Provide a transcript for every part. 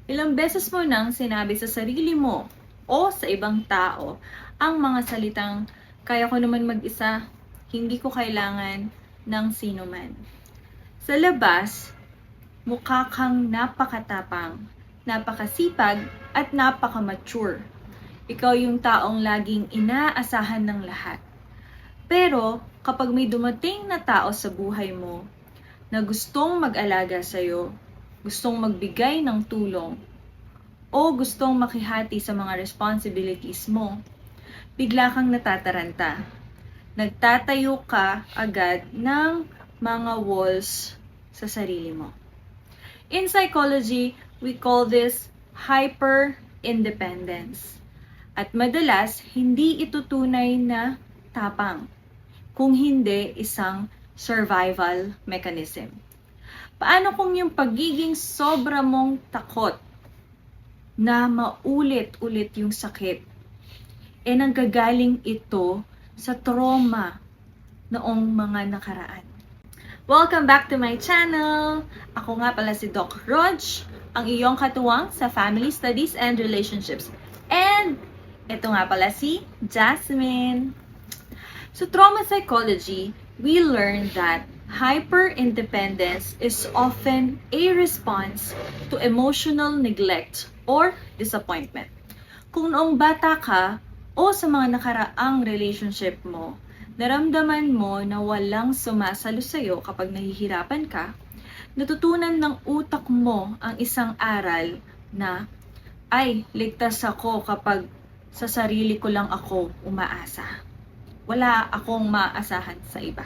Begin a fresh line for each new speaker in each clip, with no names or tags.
Ilang beses mo nang sinabi sa sarili mo o sa ibang tao ang mga salitang, "Kaya ko naman mag-isa, hindi ko kailangan ng sino man." Sa labas, mukha kang napakatapang, napakasipag, at napaka-mature. Ikaw yung taong laging inaasahan ng lahat. Pero kapag may dumating na tao sa buhay mo na gustong mag-alaga sa'yo, gustong magbigay ng tulong, o gustong makihati sa mga responsibilities mo, bigla kang natataranta. Nagtatayo ka agad ng mga walls sa sarili mo. In psychology, we call this hyper-independence. At madalas, hindi ito tunay na tapang, kung hindi isang survival mechanism. Paano kung yung pagiging sobra mong takot na maulit-ulit yung sakit, nanggagaling ito sa trauma noong mga nakaraan? Welcome back to my channel! Ako nga pala si Doc Rog, ang iyong katuwang sa Family Studies and Relationships. And ito nga pala si Jasmine. So trauma psychology, we learn that hyper-independence is often a response to emotional neglect or disappointment. Kung noong bata ka o sa mga nakaraang relationship mo, naramdaman mo na walang sumasalo sa'yo kapag nahihirapan ka, natutunan ng utak mo ang isang aral na, ay, ligtas ako kapag sa sarili ko lang ako umaasa. Wala akong maasahan sa iba.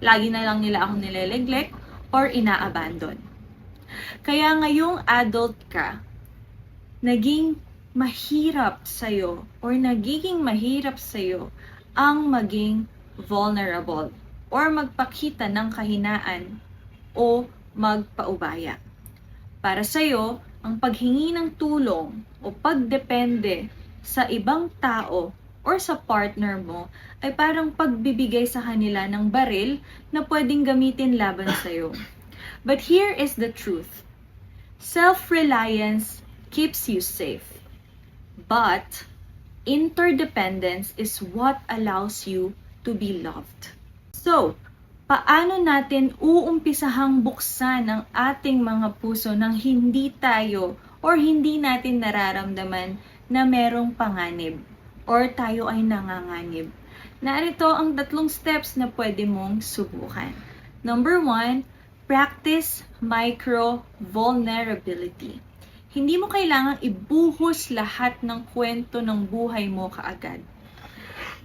Lagi na lang nila akong nile-neglect or ina-abandon. Kaya ngayong adult ka, naging mahirap sa'yo or nagiging mahirap sa'yo ang maging vulnerable or magpakita ng kahinaan o magpaubaya. Para sa'yo, ang paghingi ng tulong o pagdepende sa ibang tao or sa partner mo ay parang pagbibigay sa kanila ng baril na pwedeng gamitin laban sa'yo. But here is the truth. Self-reliance keeps you safe. But interdependence is what allows you to be loved. So, paano natin uumpisahang buksan ang ating mga puso nang hindi tayo or hindi natin nararamdaman na merong panganib or tayo ay nanganganib? Narito ang 3 steps na pwede mong subukan. Number 1, practice micro-vulnerability. Hindi mo kailangang ibuhos lahat ng kwento ng buhay mo kaagad.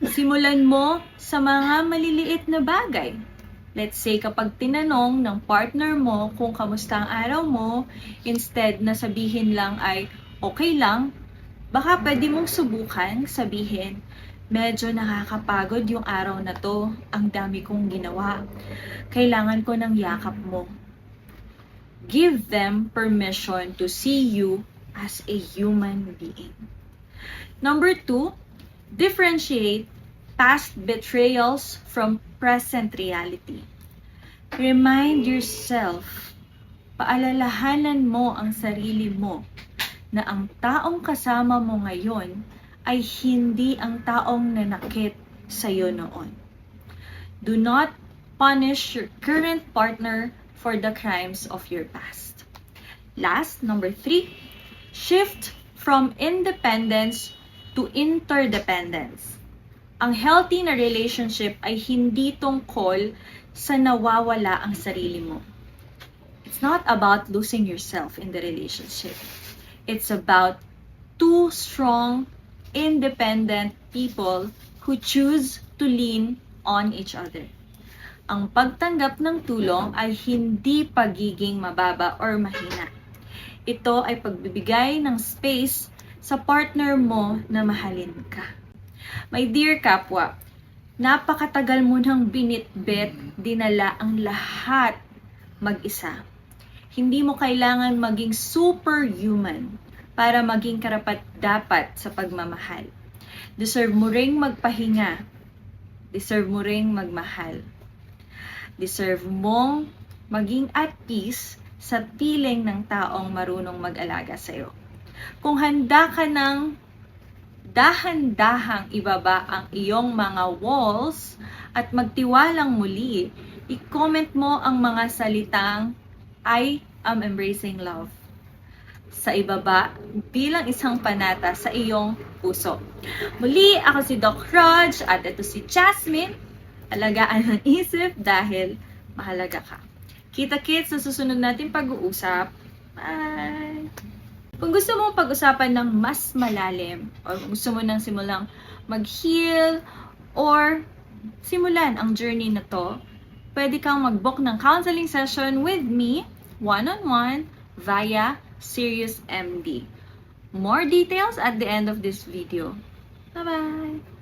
Simulan mo sa mga maliliit na bagay. Let's say kapag tinanong ng partner mo kung kamusta ang araw mo, instead na sabihin lang ay okay lang, baka pwede mong subukan sabihin, medyo nakakapagod yung araw na to, ang dami kong ginawa, kailangan ko ng yakap mo. Give them permission to see you as a human being. Number 2, differentiate past betrayals from present reality. Remind yourself, paalalahanan mo ang sarili mo na ang taong kasama mo ngayon ay hindi ang taong nanakit sa'yo noon. Do not punish your current partner for the crimes of your past. Last, number 3, shift from independence to interdependence. Ang healthy na relationship ay hindi tungkol sa nawawala ang sarili mo. It's not about losing yourself in the relationship. It's about 2 strong, independent people who choose to lean on each other. Ang pagtanggap ng tulong ay hindi pagiging mababa or mahina. Ito ay pagbibigay ng space sa partner mo na mahalin ka. My dear kapwa, napakatagal mo nang binitbit, dinala ang lahat mag-isa. Hindi mo kailangan maging superhuman para maging karapat-dapat sa pagmamahal. Deserve mo ring magpahinga. Deserve mo ring magmahal. Deserve mong maging at peace sa piling ng taong marunong mag-alaga sa'yo. Kung handa ka ng dahan-dahang ibaba ang iyong mga walls at magtiwalang muli, i-comment mo ang mga salitang I am embracing love sa ibaba bilang isang panata sa iyong puso. Muli, ako si Doc Raj at ito si Jasmine. Alagaan ang isip dahil mahalaga ka. Kita-kits sa susunod nating pag-uusap. Bye! Kung gusto mong pag-usapan ng mas malalim o gusto mo nang simulang mag-heal or simulan ang journey na to, pwede kang mag-book ng counseling session with me, one-on-one, via SiriusMD. More details at the end of this video. Bye-bye!